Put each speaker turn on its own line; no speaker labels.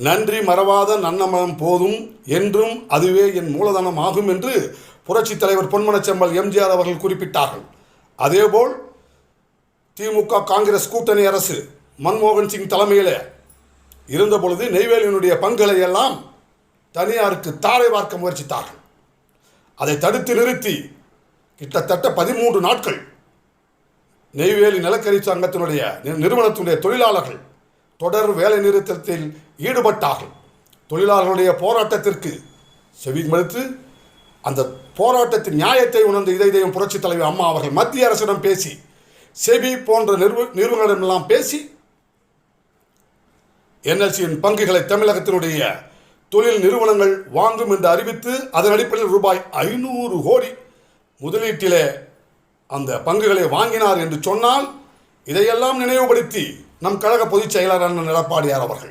நன்றி மறவாத நன்னமனம் போதும் என்றும் அதுவே என் மூலதனம் ஆகும் என்று புரட்சித் தலைவர் பொன்மனச்செம்மல் எம்ஜிஆர் அவர்கள் குறிப்பிட்டார்கள். அதேபோல் திமுக காங்கிரஸ் கூட்டணி அரசு மன்மோகன் சிங் தலைமையில் இருந்தபொழுது நெய்வேலியினுடைய பங்குகளை எல்லாம் தனியாருக்கு தாரை பார்க்க முயற்சித்தார்கள். அதை தடுத்து நிறுத்தி கிட்டத்தட்ட 13 நாட்கள் நெய்வேலி நிலக்கரி சங்கத்தினுடைய நிறுவனத்தினுடைய தொழிலாளர்கள் தொடர் வேலை நிறுத்தத்தில் ஈடுபட்டார்கள். தொழிலாளர்களுடைய போராட்டத்திற்கு செவி மறுத்து அந்த போராட்டத்தின் நியாயத்தை உணர்ந்த இதயம் புரட்சித் தலைவர் அம்மா அவர்கள் மத்திய அரசிடம் பேசி, செபி போன்ற நிறுவனங்களிடமெல்லாம் பேசி என்எல்சியின் பங்குகளை தமிழகத்தினுடைய தொழில் நிறுவனங்கள் வாங்கும் என்று அறிவித்து அதன் அடிப்படையில் ரூபாய் 500 கோடி முதலீட்டிலே அந்த பங்குகளை வாங்கினார் என்று சொன்னால், இதையெல்லாம் நினைவுபடுத்தி நம் கழக பொதுச் செயலாளர் எடப்பாடியார் அவர்கள்